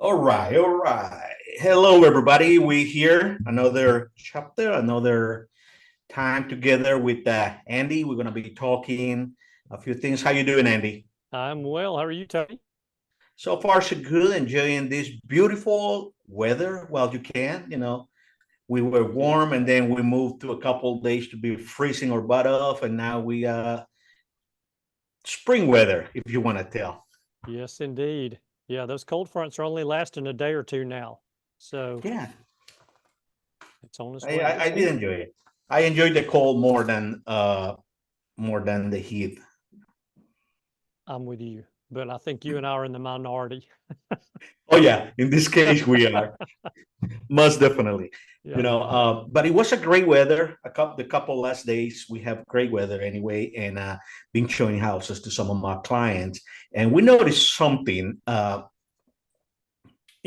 All right, all right. Hello, everybody. We here another chapter, another time together with Andy. We're gonna be talking a few things. How you doing, Andy? I'm well. How are you, Tony? So far, so good. Enjoying this beautiful weather while you can. We were Yeah. warm, and then we moved to a couple of days to be freezing our butt off, and now we spring weather, if you want to tell. Yes, indeed. Yeah, those cold fronts are only lasting a day or two now. So Yeah, it's on its I, way. I, It's I did here. enjoy it. I enjoyed the cold more than the heat. I'm with you. But I think you and I are in the minority. Oh yeah, in this case we are most definitely. Yeah. But it was a great weather. The couple last days we have great weather anyway, and been showing houses to some of my clients, and we noticed something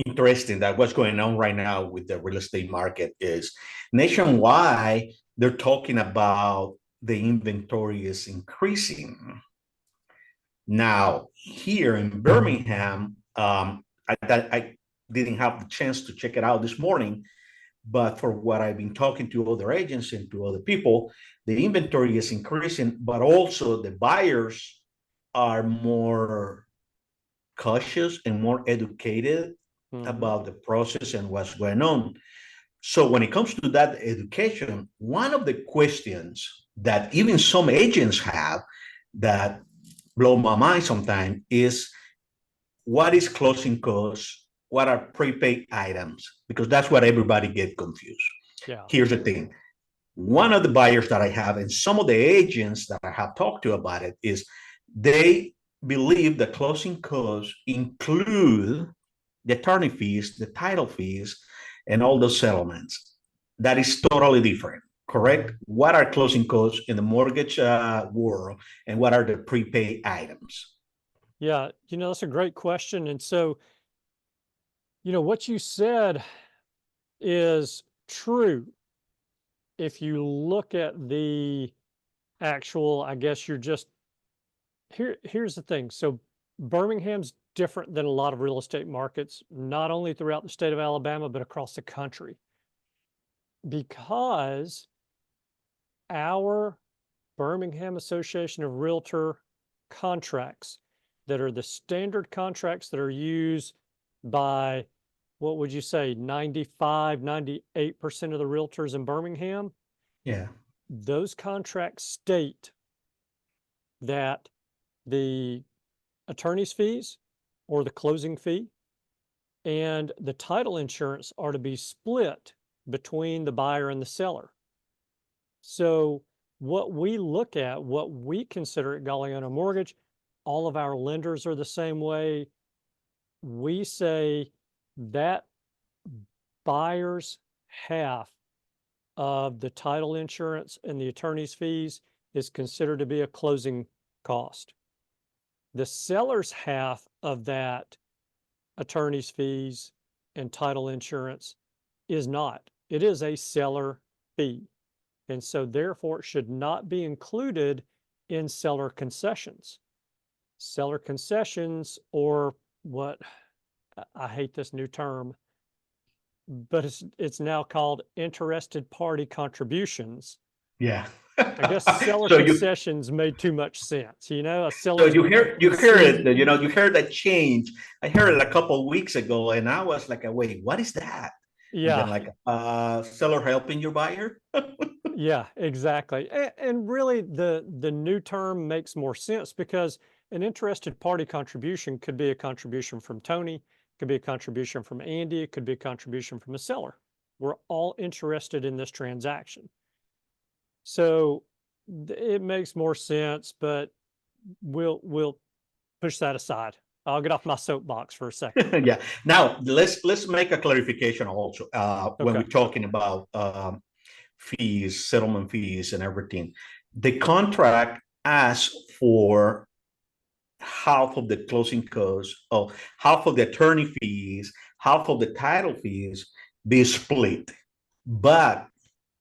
interesting that what's going on right now with the real estate market is nationwide. They're talking about the inventory is increasing. Now, here in Birmingham, I didn't have the chance to check it out this morning, but for what I've been talking to other agents and to other people, the inventory is increasing, but also the buyers are more cautious and more educated Hmm. about the process and what's going on. So when it comes to that education, one of the questions that even some agents have that blow my mind sometimes is what is closing costs, what are prepaid items, because that's what everybody get confused. Yeah. Here's the thing. One of the buyers that I have and some of the agents that I have talked to about it is they believe the closing costs include the attorney fees, the title fees, and all those settlements. That is totally different, correct? What are closing costs in the mortgage world, and what are the prepaid items? Yeah. That's a great question. And so, what you said is true. If you look at the actual, I guess you're just here's the thing. So Birmingham's different than a lot of real estate markets, not only throughout the state of Alabama, but across the country, because our Birmingham Association of Realtor contracts that are the standard contracts that are used by, what would you say, 95, 98% of the realtors in Birmingham, Yeah. those contracts state that the attorney's fees or the closing fee and the title insurance are to be split between the buyer and the seller. So what we look at, what we consider at Gagliano Mortgage, all of our lenders are the same way. We say that buyer's half of the title insurance and the attorney's fees is considered to be a closing cost. The seller's half of that attorney's fees and title insurance is not. It is a seller fee. And so therefore it should not be included in seller concessions. Seller concessions, or what, I hate this new term, but it's now called interested party contributions. Yeah. I guess seller so you concessions made too much sense. A so seller's you hear it, conceding. you heard that change. I heard it a couple of weeks ago, and I was like, wait, what is that? And then Yeah, like seller helping your buyer. yeah, exactly. And really the new term makes more sense because an interested party contribution could be a contribution from Tony, could be a contribution from Andy, it could be a contribution from a seller. We're all interested in this transaction. So it makes more sense, but we'll push that aside. I'll get off my soapbox for a second. Yeah. Now let's make a clarification also when Okay. we're talking about fees, settlement fees, and everything. The contract asks for half of the closing costs, or half of the attorney fees, half of the title fees be split, but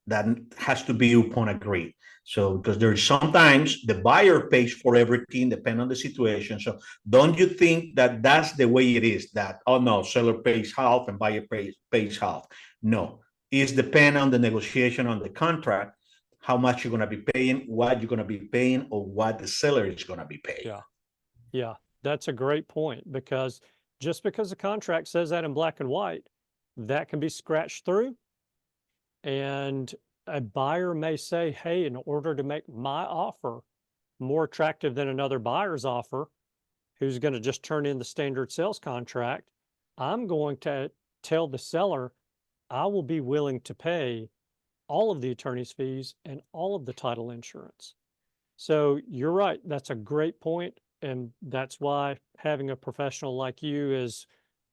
that has to be upon agree. So because there's sometimes the buyer pays for everything, depending on the situation. So don't you think that that's the way it is? That, oh no, seller pays half and buyer pays half. No, it's depend on the negotiation on the contract, how much you're going to be paying, what you're going to be paying, or what the seller is going to be paying. Yeah. Yeah. That's a great point, because just because the contract says that in black and white, that can be scratched through. And a buyer may say, hey, in order to make my offer more attractive than another buyer's offer, who's going to just turn in the standard sales contract, I'm going to tell the seller, I will be willing to pay all of the attorney's fees and all of the title insurance. So you're right. That's a great point. And that's why having a professional like you is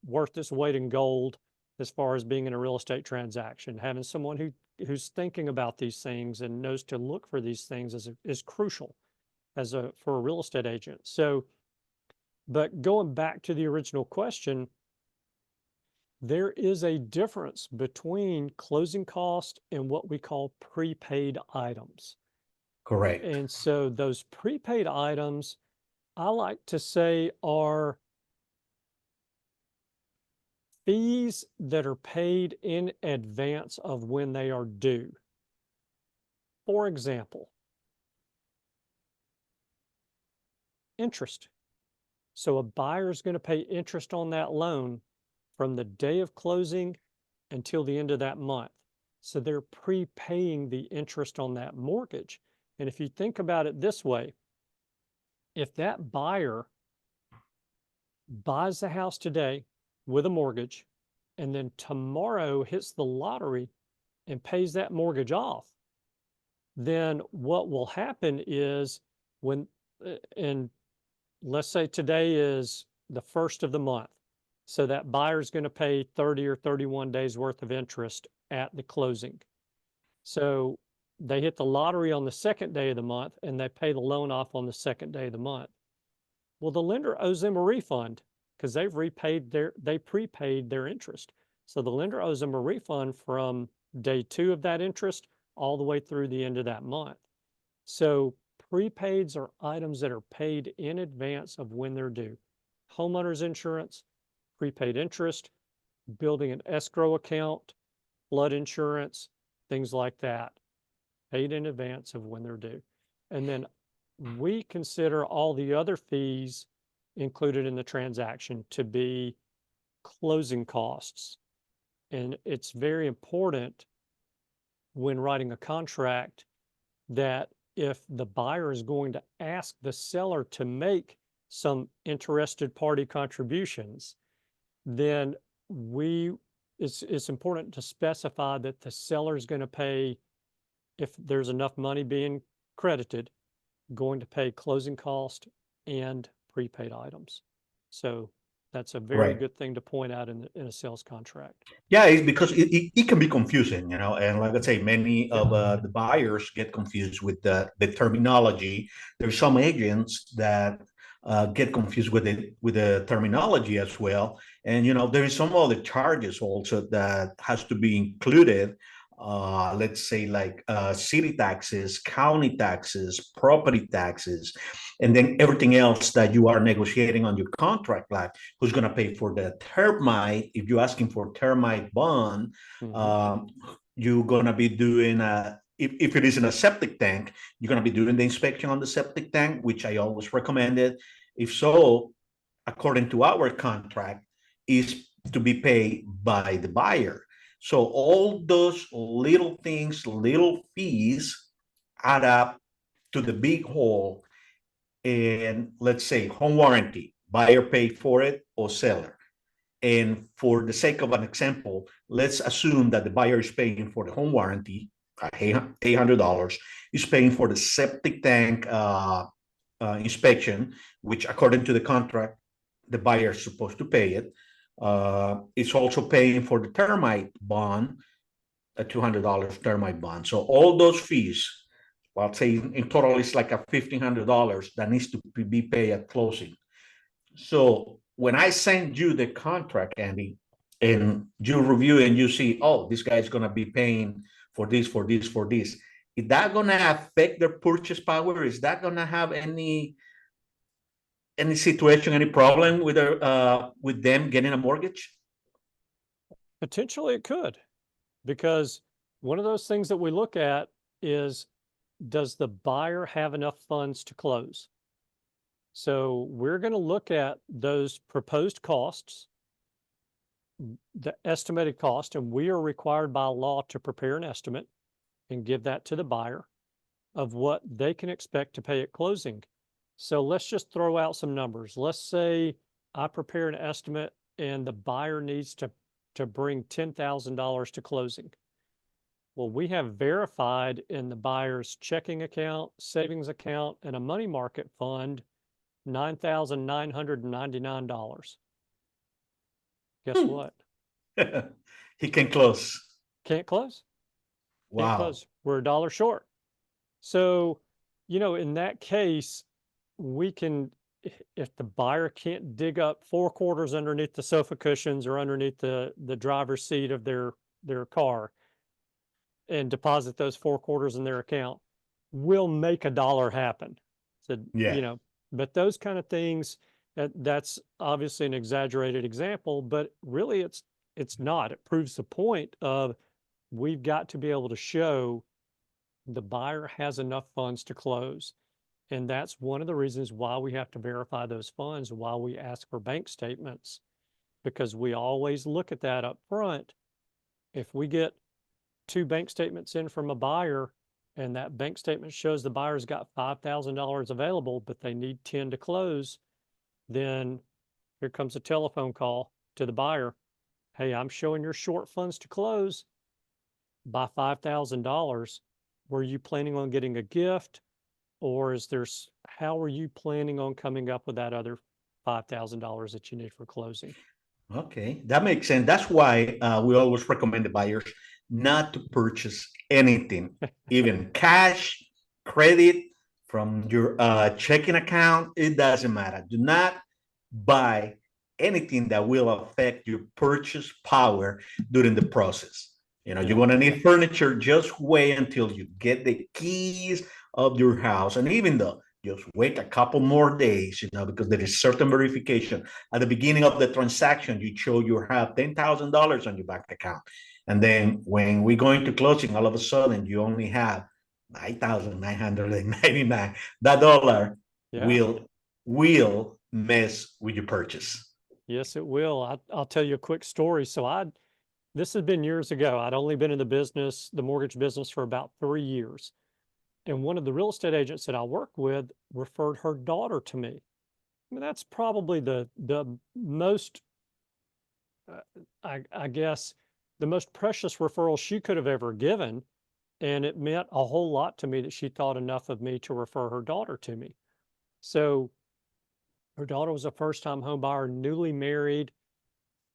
worth its weight in gold as far as being in a real estate transaction. Having someone who's thinking about these things and knows to look for these things is crucial for a real estate agent. So, but going back to the original question, there is a difference between closing cost and what we call prepaid items. Correct. And so those prepaid items, I like to say, are fees that are paid in advance of when they are due. For example, interest. So a buyer is going to pay interest on that loan from the day of closing until the end of that month. So they're prepaying the interest on that mortgage. And if you think about it this way, if that buyer buys the house today with a mortgage and then tomorrow hits the lottery and pays that mortgage off, then what will happen is and let's say today is the first of the month. So that buyer is going to pay 30 or 31 days worth of interest at the closing. So they hit the lottery on the second day of the month and they pay the loan off on the second day of the month. Well, the lender owes them a refund because they prepaid their interest. So the lender owes them a refund from day 2 of that interest all the way through the end of that month. So prepaids are items that are paid in advance of when they're due. Homeowners insurance, prepaid interest, building an escrow account, flood insurance, things like that, paid in advance of when they're due. And then we consider all the other fees included in the transaction to be closing costs. And it's very important when writing a contract that if the buyer is going to ask the seller to make some interested party contributions, then it's important to specify that the seller is going to pay, if there's enough money being credited, going to pay closing cost and prepaid items. So that's a very good thing to point out in a sales contract. Yeah, it's because it can be confusing, you know, and like I say, many of the buyers get confused with the terminology. There's some agents that get confused with the terminology as well, and you know, there is some other charges also that has to be included. Let's say like city taxes, county taxes, property taxes, and then everything else that you are negotiating on your contract, like who's going to pay for the termite. If you're asking for termite bond, you're going to be doing if it is in a septic tank, you're going to be doing the inspection on the septic tank, which I always recommended. If so, according to our contract, is to be paid by the buyer. So all those little things, little fees add up to the big whole. And let's say home warranty, buyer paid for it or seller. And for the sake of an example, let's assume that the buyer is paying for the home warranty, $800, is paying for the septic tank inspection, which according to the contract, the buyer is supposed to pay it. It's also paying for the termite bond, a $200 termite bond. So all those fees, I'll say in total, it's like a $1,500 that needs to be paid at closing. So when I send you the contract, Andy, and you review and you see, oh, this guy's going to be paying for this, for this, for this, is that going to affect their purchase power? Is that going to have any situation, any problem with them getting a mortgage? Potentially it could, because one of those things that we look at is, does the buyer have enough funds to close? So we're going to look at those proposed costs, the estimated cost, and we are required by law to prepare an estimate and give that to the buyer of what they can expect to pay at closing. So let's just throw out some numbers. Let's say I prepare an estimate and the buyer needs to bring $10,000 to closing. Well, we have verified in the buyer's checking account, savings account, and a money market fund, $9,999. Guess what? He can close. Can't close. Can't Wow. close. We're $1 short. So, in that case, we can, if the buyer can't dig up 4 quarters underneath the sofa cushions or underneath the driver's seat of their car and deposit those 4 quarters in their account, we'll make $1 happen. So, Yeah. but those kind of things, that's obviously an exaggerated example, but really it's not. It proves the point of, we've got to be able to show the buyer has enough funds to close. And that's one of the reasons why we have to verify those funds, why we ask for bank statements, because we always look at that up front. If we get 2 bank statements in from a buyer and that bank statement shows the buyer's got $5,000 available, but they need 10 to close, then here comes a telephone call to the buyer. Hey, I'm showing you're short funds to close by $5,000. Were you planning on getting a gift, or how are you planning on coming up with that other $5,000 that you need for closing? Okay, that makes sense. That's why we always recommend the buyers not to purchase anything, even cash, credit from your checking account. It doesn't matter. Do not buy anything that will affect your purchase power during the process. You're Yeah. going to need furniture. Just wait until you get the keys of your house. And even though, just wait a couple more days, because there is certain verification. At the beginning of the transaction, you show you have $10,000 on your bank account. And then when we go into closing, all of a sudden you only have 9,999. That dollar Yeah. will mess with your purchase. Yes, it will. I'll tell you a quick story. So this has been years ago. I'd only been in the mortgage business, for about 3 years. And one of the real estate agents that I worked with referred her daughter to me. I mean, that's probably the most, I guess, the most precious referral she could have ever given. And it meant a whole lot to me that she thought enough of me to refer her daughter to me. So her daughter was a first-time home buyer, newly married,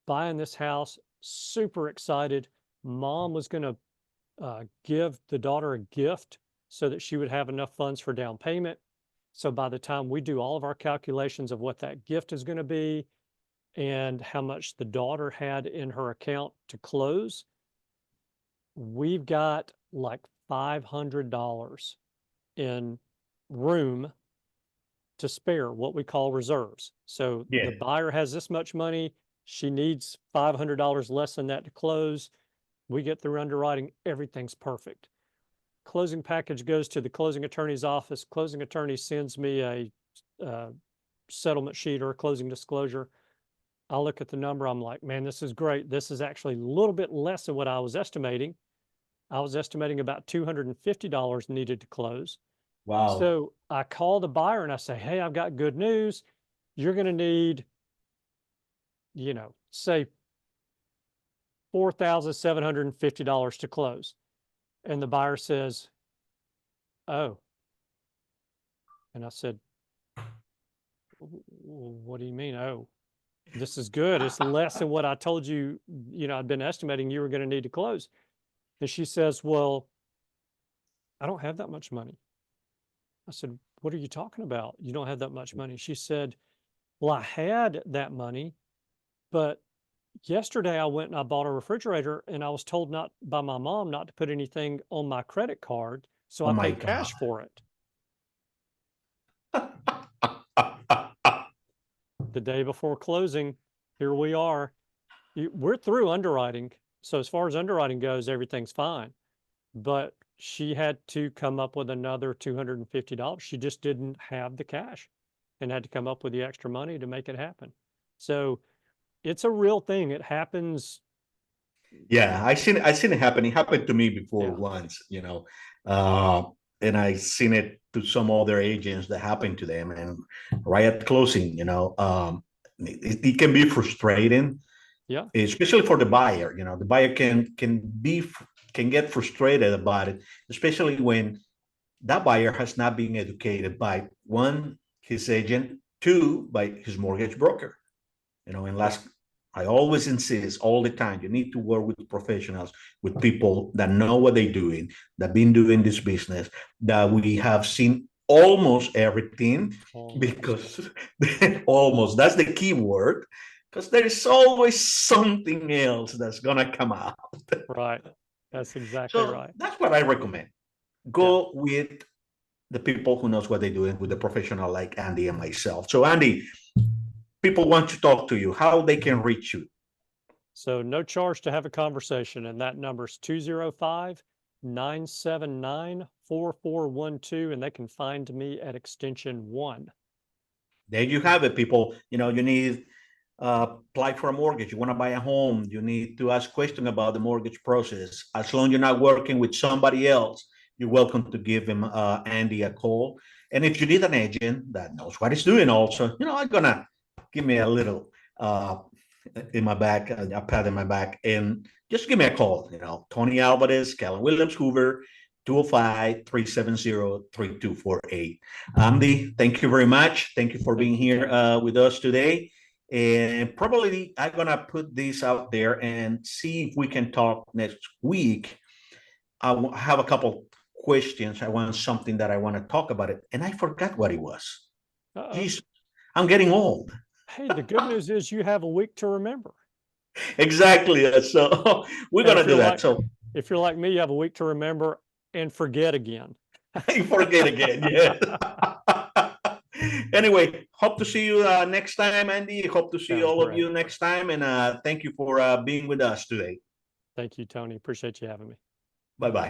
buying this house, super excited. Mom was going to give the daughter a gift so that she would have enough funds for down payment. So by the time we do all of our calculations of what that gift is going to be and how much the daughter had in her account to close, we've got like $500 in room to spare, what we call reserves. So Yeah. the buyer has this much money. She needs $500 less than that to close. We get through underwriting. Everything's perfect. Closing package goes to the closing attorney's office. Closing attorney sends me a settlement sheet or a closing disclosure. I look at the number. I'm like, man, this is great. This is actually a little bit less than what I was estimating. I was estimating about $250 needed to close. Wow. So I call the buyer and I say, hey, I've got good news. You're going to need, say $4,750 to close. And the buyer says, oh. And I said, what do you mean? Oh, this is good. It's less than what I told you, I'd been estimating you were going to need to close. And she says, well, I don't have that much money. I said, what are you talking about? You don't have that much money. She said, well, I had that money, but yesterday I went and I bought a refrigerator and I was told not by my mom not to put anything on my credit card So Oh I my paid cash God. for it the day before closing. Here we are. We're through underwriting. So as far as underwriting goes, everything's fine. But she had to come up with another $250. She just didn't have the cash and had to come up with the extra money to make it happen. So it's a real thing. It happens. Yeah, I seen it happen. It happened to me before Yeah. once, uh, and I seen it to some other agents that happened to them, and right at closing, it can be frustrating, Yeah. especially for the buyer. The buyer can get frustrated about it, especially when that buyer has not been educated by one, his agent, two, by his mortgage broker. And Yeah. last, I always insist all the time, you need to work with professionals, with people that know what they're doing, that been doing this business, that we have seen almost everything, Almost. because almost, that's the key word, because there is always something else that's gonna come out. Right. That's exactly So right. that's what I recommend. Yeah. Go with the people who knows what they're doing, with the professional like Andy and myself. So Andy, people want to talk to you, how they can reach you. So no charge to have a conversation. And that number is 205-979-4412. And they can find me at extension 1. There you have it, people. You need apply for a mortgage. You want to buy a home. You need to ask questions about the mortgage process. As long as you're not working with somebody else, you're welcome to give him Andy a call. And if you need an agent that knows what he's doing, also, I'm gonna give me a little in my back, a pat in my back, and just give me a call. Tony Alvarez, Callan Williams Hoover, 205-370-3248. Andy, thank you very much. Thank you for being here with us today. And probably I'm going to put this out there and see if we can talk next week. I have a couple questions. I want something that I want to talk about it. And I forgot what it was. Uh-oh. Jeez, I'm getting old. Hey, the good news is you have a week to remember. Exactly. So we're And going to do that. So if you're like me, you have a week to remember and forget again. I forget again. Yeah. Anyway, hope to see you next time, Andy. Hope to see Sounds all of great. you next time. And thank you for being with us today. Thank you, Tony. Appreciate you having me. Bye bye.